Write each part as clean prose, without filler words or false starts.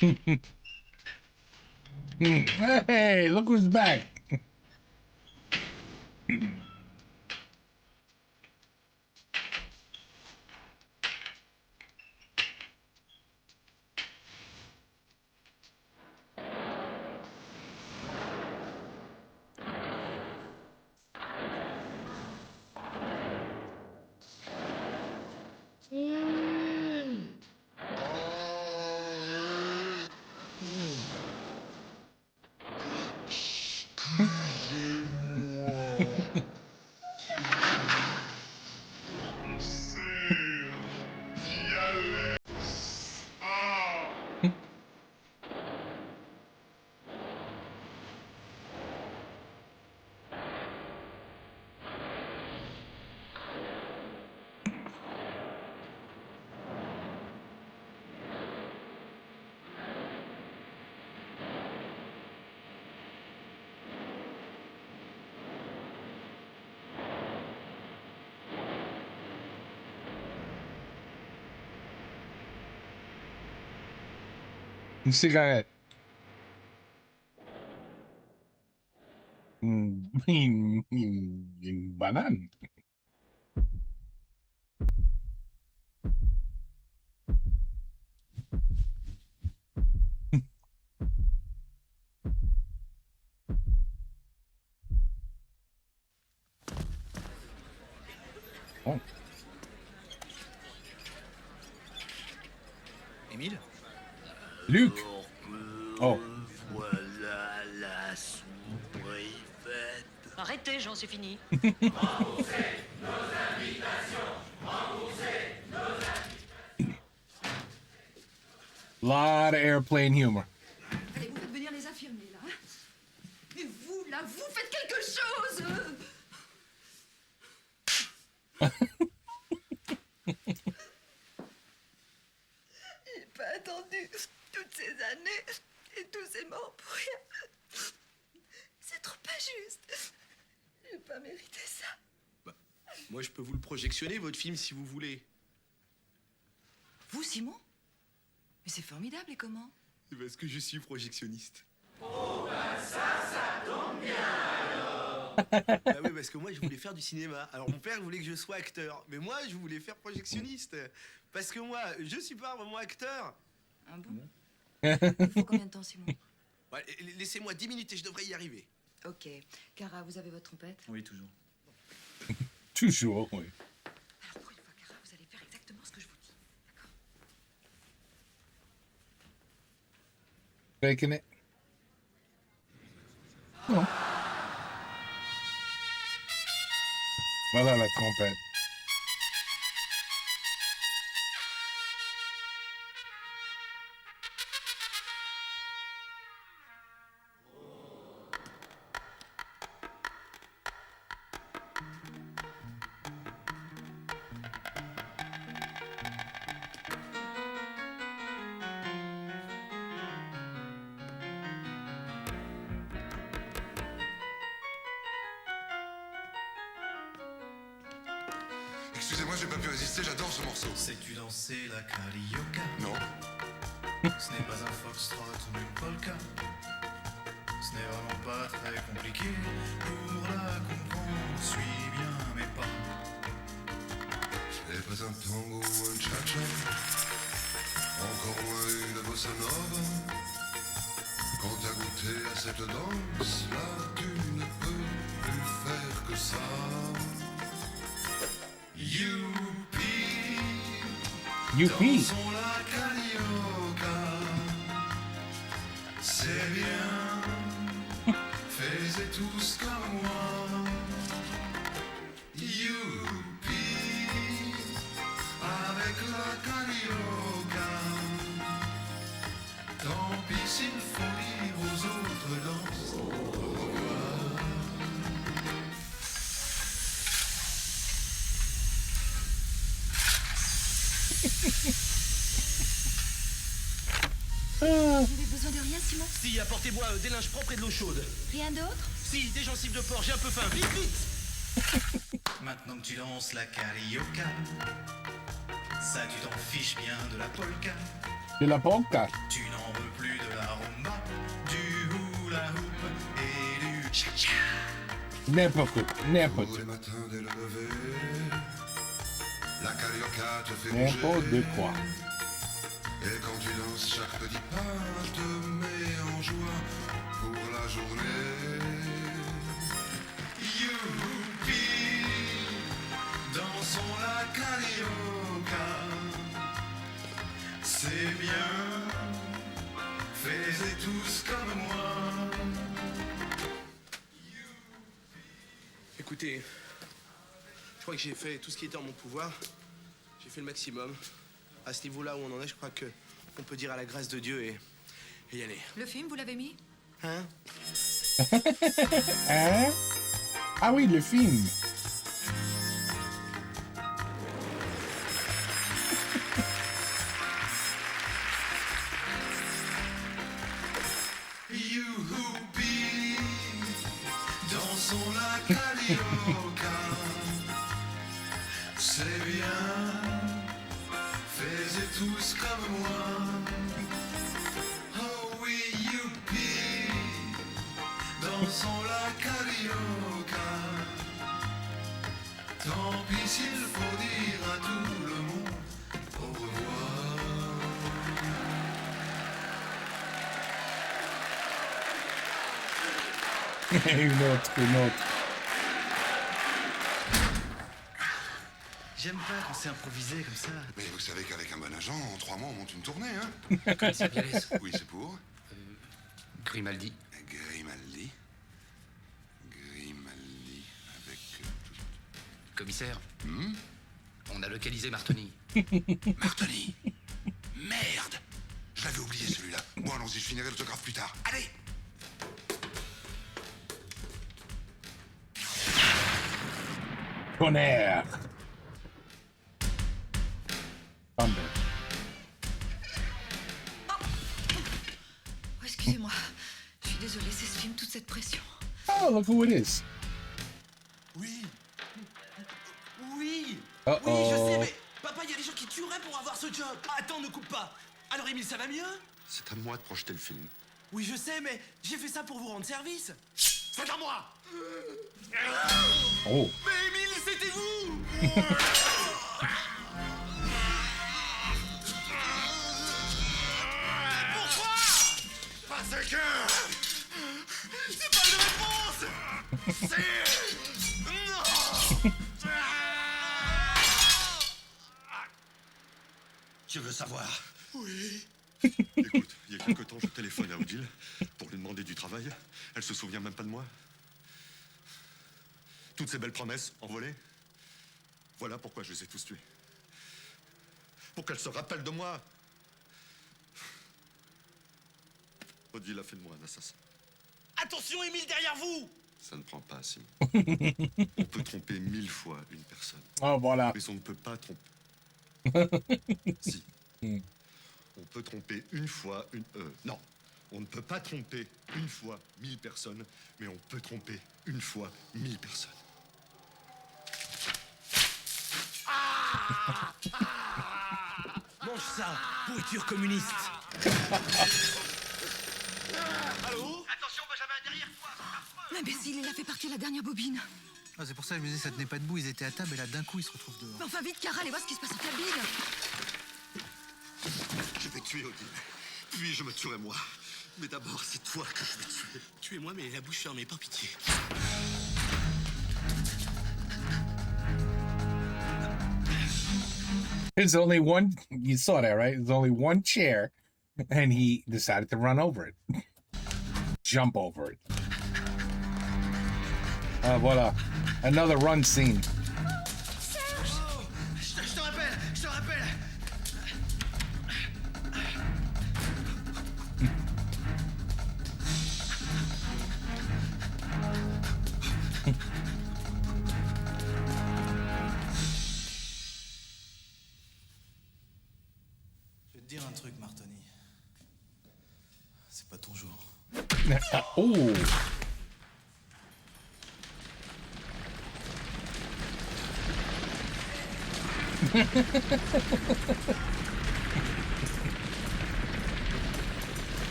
Hey, look who's back. Une cigarette. Une banane. Oh. Émile? Luc. Oh. Voilà la soupe faite. Arrêtez, Jean, c'est fini. Lot of airplane humor. Allez, vous faites venir les infirmiers, là. Hein. Mais vous, là, vous faites quelque chose. J'ai pas attendu toutes ces années et tous ces morts pour rien. C'est trop injuste. J'ai pas mérité ça. Bah, moi, je peux vous le projectionner, votre film, si vous voulez. Vous, Simon? Mais c'est formidable, et comment? C'est parce que je suis projectionniste. Ah oui, parce que moi, je voulais faire du cinéma. Alors, mon père voulait que je sois acteur. Mais moi, je voulais faire projectionniste. Parce que moi, je suis pas vraiment acteur. Ah bon? Il faut combien de temps, Simon? Ouais, laissez-moi 10 minutes et je devrais y arriver. Ok. Cara, vous avez votre trompette? Oui, toujours. Toujours, oui. Alors, pour une fois, Cara, vous allez faire exactement ce que je vous dis. D'accord? Faking it. Non. Voilà la trompette. Excusez-moi, j'ai pas pu résister, j'adore ce morceau. Sais-tu danser la carioca? Non. Ce n'est pas un foxtrot ou une polka. Ce n'est vraiment pas très compliqué. Pour la comprendre, suis bien mes pas. Ce n'est pas un tango ou un cha-cha. Encore moins une bossa nova. Quand t'as goûté à cette danse, là, tu ne peux plus faire que ça. Youpi, Youpi. dansons la carioca. C'est bien, faites tous comme moi. Youpi, avec la carioca. Tant pis s'il faut dire aux autres danses. Au revoir. Vous avez besoin de rien, Simon? Si, apportez-moi des linges propres et de l'eau chaude. Rien d'autre? Si, des gencives de porc, j'ai un peu faim. Vite, vite! Maintenant que tu danses la carioca, ça tu t'en fiches bien de la polka. De la polka. Tu n'en veux plus de la rumba, du hula hoop et du cha-cha. N'importe quoi. Tous N'importe les matins dès le lever, la carioca te fait N'importe bouger. quoi. Et quand tu danses, chaque petit pas te met en joie pour la journée. Youpi, dansons la carioca. C'est bien, faites tous comme moi. Écoutez, je crois que j'ai fait tout ce qui était en mon pouvoir. J'ai fait le maximum. À ce niveau-là où on en est, je crois que on peut dire à la grâce de Dieu et y aller. Le film, vous l'avez mis? Hein? Hein? Ah oui, le film. Youpi, dansons la carioca. C'est bien, faites tous comme moi. Oh oui, youpi, dansons la carioca. Tant pis s'il faut dire à tout le monde au revoir. Une autre, une autre. J'aime pas quand c'est improvisé comme ça. Mais vous savez qu'avec un bon agent, en 3 mois, on monte une tournée, hein? Commissaire Bialès. Oui, c'est pour Grimaldi. Grimaldi. Grimaldi avec Commissaire, Hmm? on a localisé Martoni. Martoni. Merde. Je l'avais oublié celui-là. Bon, allons-y, je finirai l'autographe plus tard. Allez. Tonnerre. Thunder. Oh, excusez-moi. Je suis désolée, c'est ce film, toute cette pression. Oh, look who it is. Oui. Oui. Uh-oh. Oui, je sais, mais papa, il y a des gens qui tueraient pour avoir ce job. Ah, attends, ne coupe pas. Alors, Émile, ça va mieux? C'est à moi de projeter le film. Oui, je sais, mais j'ai fait ça pour vous rendre service. C'est à moi. Oh. Mais Émile, c'était vous. Pourquoi? Parce que... C'est pas une réponse. C'est... Non. Tu veux savoir? Oui. Écoute, il y a quelque temps, je téléphone à Odile pour lui demander du travail. Elle se souvient même pas de moi. Toutes ces belles promesses envolées. Voilà pourquoi je les ai tous tuées. Pour qu'elle se rappelle de moi. Odile a fait de moi un assassin. Attention, Émile, derrière vous. Ça ne prend pas, Simon. On peut tromper 1000 fois une personne. Oh, voilà. Mais on ne peut pas tromper. Si. On peut tromper une fois une... non. On ne peut pas tromper une fois 1000 personnes, mais on peut tromper une fois 1000 personnes. Mange ça, pourriture communiste. Allô? Attention, Benjamin, derrière toi. L'imbécile, il a fait partir la dernière bobine. Ah, c'est pour ça que je me disais, ça tenait pas debout, ils étaient à table et là, d'un coup, ils se retrouvent dehors. Mais enfin, vite, Cara, allez voir ce qui se passe en cabine. Je vais tuer Odile. Puis je me tuerai moi. Mais d'abord, c'est toi que je vais tuer. Tuez-moi, mais la bouche fermée, par pitié. There's only one, you saw that, right? There's only one chair, and he decided to run over it. Jump over it. Voila. Another run scene. Je te rappelle, je te rappelle. Je vais te dire un truc, Martoni. C'est pas ton jour. Oh.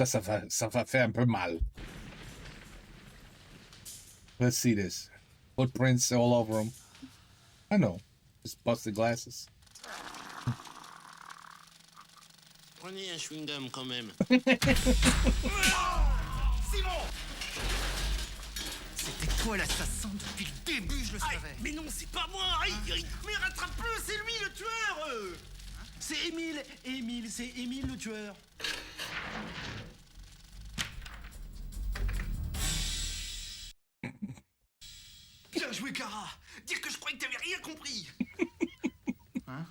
ça va faire un peu mal. Let's see this. Footprints all over him. I know. Just busted glasses. Prenez un chewing-gum quand même. Simon! C'était toi l'assassin depuis le début, je le savais. Mais non, c'est pas moi. Mais rattrape-le, c'est lui le tueur. C'est Émile. C'est Émile le tueur. Bien joué, Kara. Dire que je croyais que t'avais rien compris. Hein?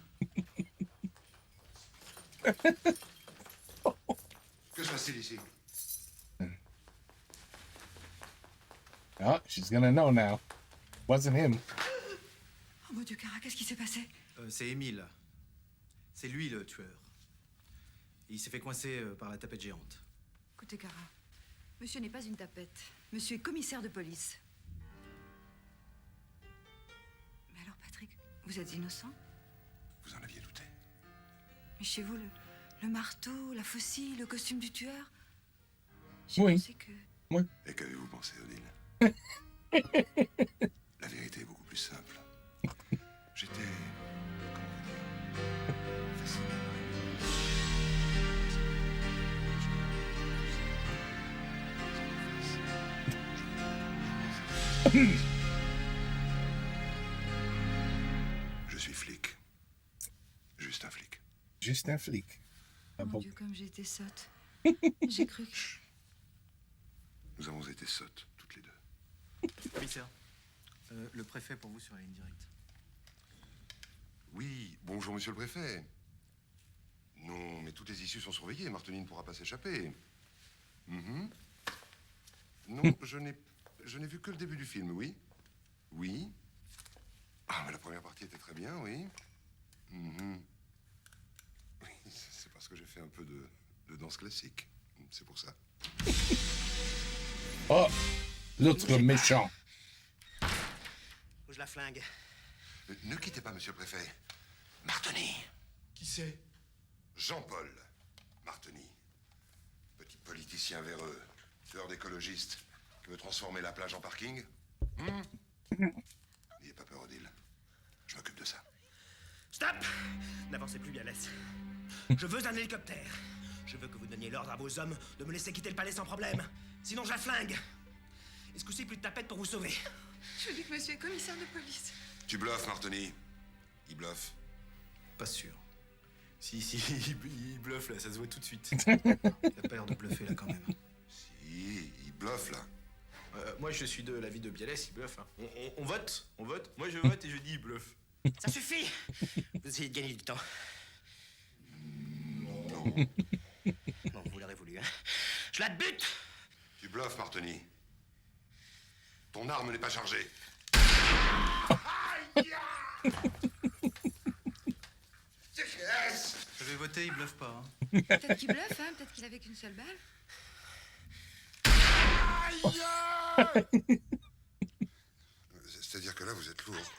Que se passe-t-il ici? Oh, she's gonna know now. Wasn't him. Oh mon Dieu, Kara, qu'est-ce qui s'est passé? C'est Émile. C'est lui le tueur. Il s'est fait coincer par la tapette géante. Écoutez, Kara, monsieur n'est pas une tapette. Monsieur est commissaire de police. Mais alors, Patrick, vous êtes innocent? Vous en aviez douté. Mais chez vous, le marteau, la faucille, le costume du tueur? J'ai Oui. pensé que... Et qu'avez-vous pensé, Odile? La vérité est beaucoup plus simple. J'étais... comment vous dire... fasciné par Émile. Je suis flic. Juste un flic. Juste un flic. Oh Ah mon bon. Dieu, comme j'ai été sotte. J'ai cru que... Nous avons été sottes, toutes les deux. Commissaire, le préfet pour vous sur la ligne directe. Oui, bonjour, monsieur le préfet. Non, mais toutes les issues sont surveillées. Martoni ne pourra pas s'échapper. Mhm. Non, je n'ai vu que le début du film, oui. Oui. Ah, mais la première partie était très bien, oui. Mhm. Oui, c'est parce que j'ai fait un peu de danse classique. C'est pour ça. Oh, l'autre méchant. Faut que je la flingue. Ne quittez pas, monsieur le préfet. Martoni. Qui c'est? Jean-Paul Martoni. Petit politicien véreux, tueur d'écologistes, qui veut transformer la plage en parking. N'ayez pas peur, Odile. Je m'occupe de ça. Stop! N'avancez plus, bien laisse. Je veux un hélicoptère. Je veux que vous donniez l'ordre à vos hommes de me laisser quitter le palais sans problème. Sinon, je la flingue. Est-ce que c'est plus de tapette pour vous sauver? Je vous dis que monsieur est commissaire de police. Tu bluffes, Martoni. Il bluffe. Pas sûr. Si, il bluffe là, ça se voit tout de suite. Il a pas l'air de bluffer là quand même. Si, il bluffe, là. Moi, je suis de l'avis de Bialès, il bluffe. Hein. On vote? On vote? Moi, je vote et je dis il bluffe. Ça suffit! Vous essayez de gagner du temps. Non. Non, vous l'aurez voulu, hein. Je la bute! Tu bluffes, Martoni. Ton arme n'est pas chargée. Je vais voter, il bluffe pas. Hein. Peut-être qu'il bluffe, hein. Peut-être qu'il avait qu'une seule balle. C'est-à-dire que là, vous êtes lourd.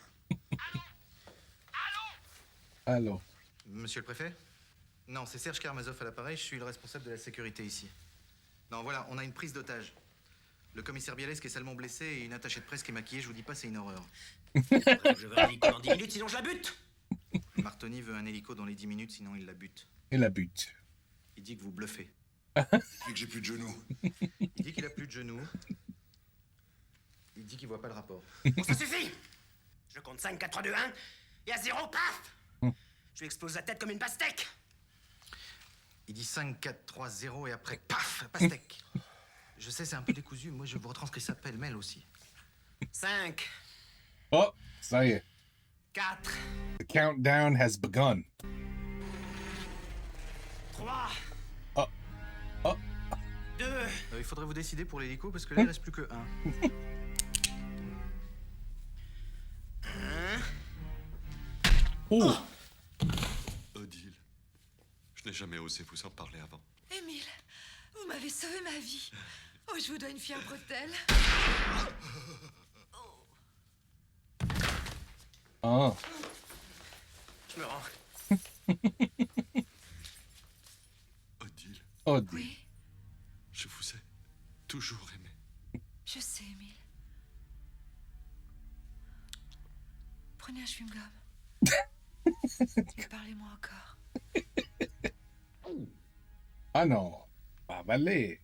Allô. Monsieur le préfet? Non, c'est Serge Karmazov à l'appareil, je suis le responsable de la sécurité ici. Non, voilà, on a une prise d'otage. Le commissaire Bialès qui est salement blessé et une attachée de presse qui est maquillée, je vous dis pas, c'est une horreur. Je veux un hélico dans 10 minutes, sinon je la bute! Martoni veut un hélico dans les 10 minutes, sinon il la bute. Et la butte. Il dit que vous bluffez. Depuis que j'ai plus de genoux. Il dit qu'il a plus de genoux. Il dit qu'il voit pas le rapport. Bon, ça suffit! Je compte 5, 4, 3, 2, 1, et à 0, paf! Je lui explose la tête comme une pastèque! Il dit 5, 4, 3, 0 et après, paf, pastèque. Je sais, c'est un peu décousu, moi je vous retranscris ça pêle-mêle aussi. 5, Oh, ça y est. 4, The countdown has begun. 3, Oh. Oh. 2, Il faudrait vous décider pour l'hélico parce que là il reste plus que 1. 1. Oh. Odile, je n'ai jamais osé vous en parler avant. Émile, vous m'avez sauvé ma vie. Oh, je vous dois une fière bretelle. Ah. Je me rends. Odile, Oh, Oui. toujours aimé. Je sais, Émile. Prenez un chewing-gum. Parlez-moi encore. Ah non, pas avaler.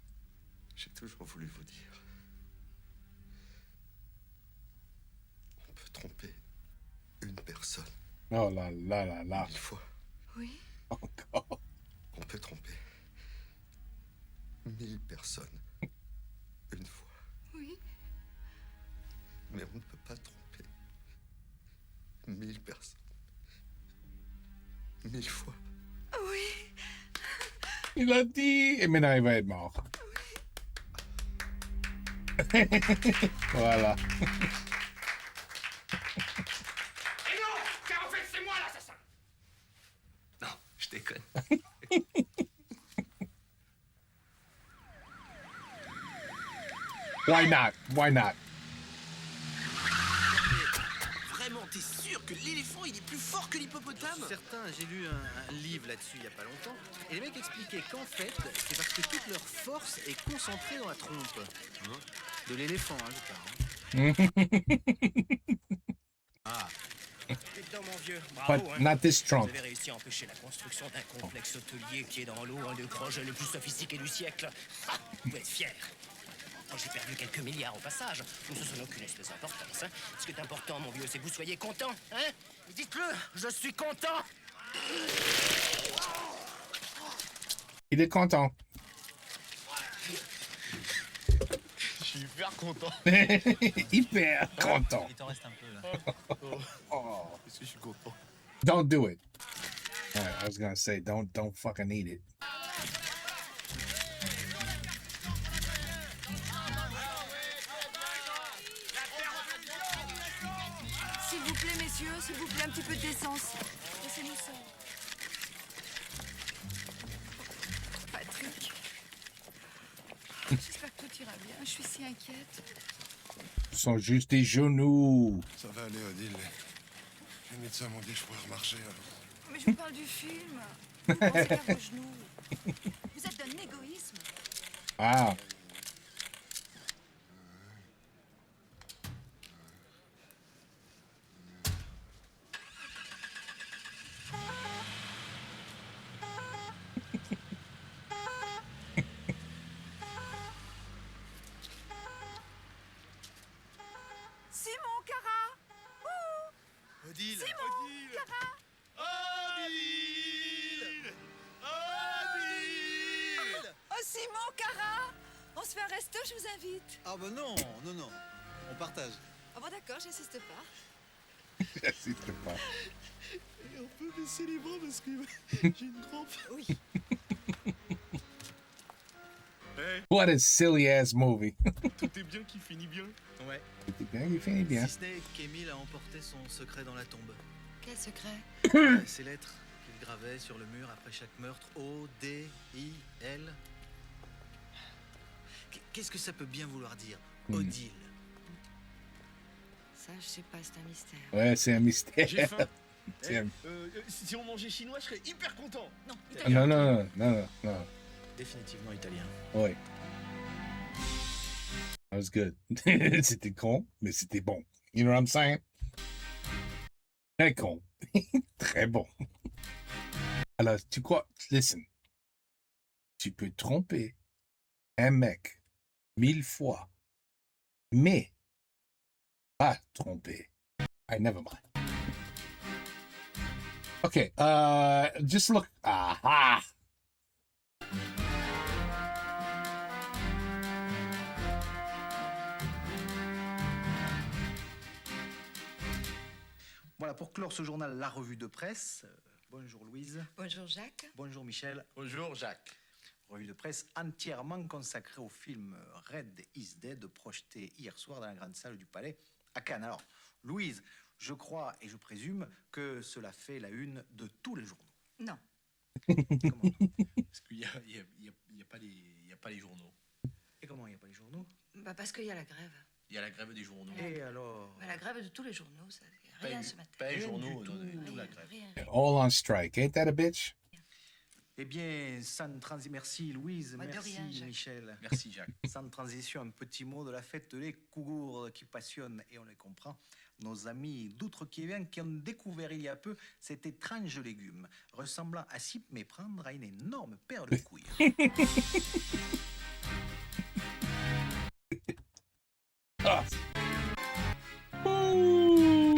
J'ai toujours voulu vous dire. On peut tromper une personne Oh là là là là. 1000 fois. Oui? Encore. On peut tromper 1000 personnes une fois. Oui? Mais on ne peut pas tromper 1000 personnes 1000 fois. Oui. Il a dit, et maintenant il va être mort. Voilà. Et non, car en fait, c'est moi l'assassin. Non, je déconne. Why not? Why not? Vraiment, t'es sûr que l'éléphant, il est plus fort que l'hippopotame? Certains, j'ai lu un livre là-dessus il n'y a pas longtemps, et les mecs expliquaient qu'en fait, c'est parce que toute leur force est concentrée dans la trompe. De l'éléphant, je parle. Putain, mon vieux, bravo, But hein. not this Vous Trump. avez réussi à empêcher la construction d'un complexe hôtelier qui est dans l'eau, un des projets les plus sophistiqués du siècle. Ah, vous êtes fiers. Moi, j'ai perdu quelques milliards au passage, mais ça n'a aucune espèce d'importance. Hein. Ce qui est important, mon vieux, c'est que vous soyez content. Hein? Dites-le, je suis content. Il est content. Je suis hyper content. Hyper content. Il t'en reste un peu là. Oh, Parce que je suis content. don't do it. Alright, I was gonna say, don't fucking eat it. S'il vous plaît, messieurs, s'il vous plaît, un petit peu d'essence. Laissez-nous seuls. Patrick. J'espère que tout ira bien. Je suis si inquiète. Ce sont juste des genoux. Ça va aller, Odile. Les médecins m'ont dit que je pourrais remarcher. Alors. Mais je vous parle du film. Vous pensez qu'à vos genoux. Vous êtes d'un égoïsme. Ah, Simon, Cara. Odile. Simon, Cara. Oh, Simon, Cara. On se fait un resto, je vous invite. Ah bah non, non. On partage. Ah bon, d'accord, j'insiste pas. j'insiste pas. Et on peut baisser les bras parce que j'ai une crampe. Oui. What a silly ass movie. Tout est bien qui finit bien. Ouais. C'est bien, il finit bien. Si ce n'est qu'Émile a emporté son secret dans la tombe. Quel secret? Ces lettres qu'il gravait sur le mur après chaque meurtre. O-D-I-L. Qu'est-ce que ça peut bien vouloir dire? Odile. Ça, je sais pas, c'est un mystère. Ouais, c'est un mystère. J'ai faim. C'est un- Si on mangeait chinois, je serais hyper content. Non, Ah, non. Définitivement italien. Oui. That was good. C'était con, mais c'était bon. You know what I'm saying? Très con. Très bon. Alors, tu crois, listen. Tu peux tromper un mec 1000 fois, mais pas tromper. I never mind. Okay, just look. Aha! Voilà, pour clore ce journal, la revue de presse. Bonjour Louise. Bonjour, Jacques. Bonjour Michel. Bonjour, Jacques. Revue de presse entièrement consacrée au film Red is Dead, projeté hier soir dans la grande salle du Palais à Cannes. Alors, Louise, je crois et je présume que cela fait la une de tous les journaux. Non. Comment? Parce qu'il n'y a pas les journaux. Et comment il n'y a pas les journaux? Bah parce qu'il y a la grève. Il y a la grève des journaux. Et alors? Bah, la grève de tous les journaux, ça. Rien ce matin. Pas les Rien journaux, du tout. non, Rien, la grève. rien. All on strike. Ain't that a bitch? Eh bien, merci Louise, Bah, de merci rien, Jacques. Michel. Merci, Jacques. Sans transition, un petit mot de la fête des Cougourdes qui passionne, et on les comprend, nos amis d'outre-Québec qui ont découvert il y a peu cet étrange légume, ressemblant à s'y méprendre à une énorme paire de couilles. Ah. Ouh.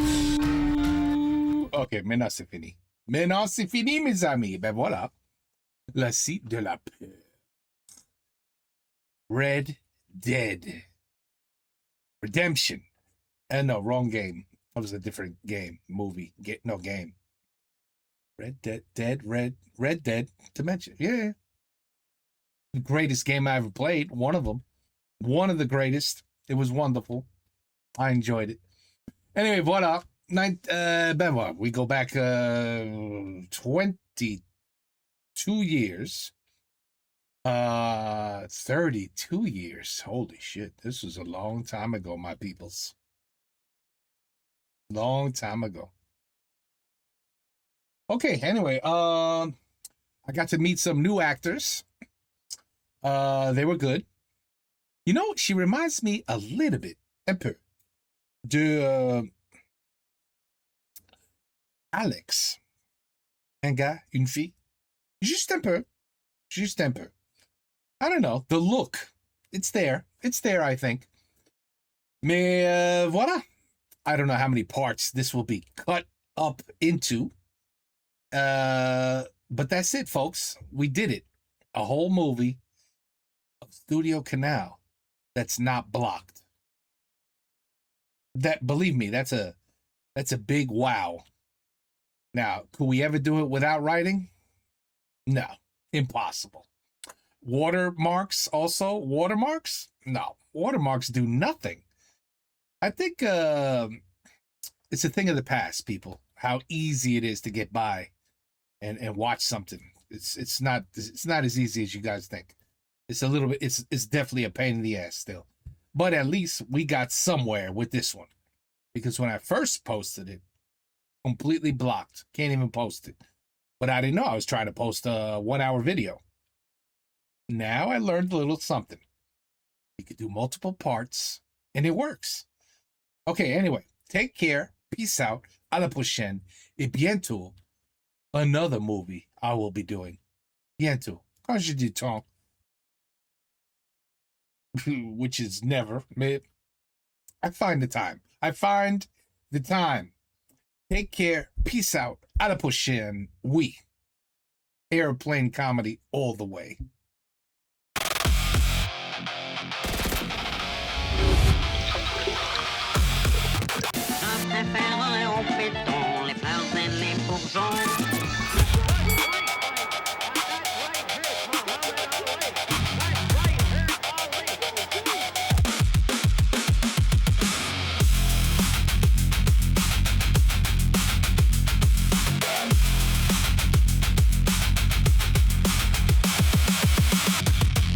Ok, maintenant c'est fini. Maintenant c'est fini, mes amis. Ben voilà. La cible de la peur. Red Dead Redemption. No, wrong game. That was a different game, movie. Game. Red Dead, Red Dead Dimension. Yeah. The greatest game I ever played. One of them. One of the greatest. It was wonderful. I enjoyed it. Anyway, voilà. Ben voilà. We go back 22 years. 32 years. Holy shit. This was a long time ago, my peoples. Long time ago. Okay, anyway, I got to meet some new actors. They were good. You know, she reminds me a little bit, un peu, de Alex. Un gars, une fille. Juste un peu. Juste un peu. I don't know. The look. It's there. It's there, I think. Mais voilà. I don't know how many parts this will be cut up into. But that's it, folks. We did it. A whole movie of Studio Canal that's not blocked. That, believe me, that's a big wow. Now, could we ever do it without writing? No, impossible. Watermarks also? Watermarks? No, watermarks do nothing. I think it's a thing of the past, people. How easy it is to get by and watch something. It's not as easy as you guys think. It's a little bit. It's definitely a pain in the ass still, but at least we got somewhere with this one, because when I first posted it, completely blocked. Can't even post it. But I didn't know I was trying to post a 1 hour video. Now I learned a little something. You could do multiple parts and it works. Okay, anyway, take care. Peace out. À la prochaine. Et bientôt, another movie I will be doing. Bientôt. Quand je dis temps, which is never, mais I find the time. I find the time. Take care. Peace out. À la prochaine. Oui. Airplane comedy all the way.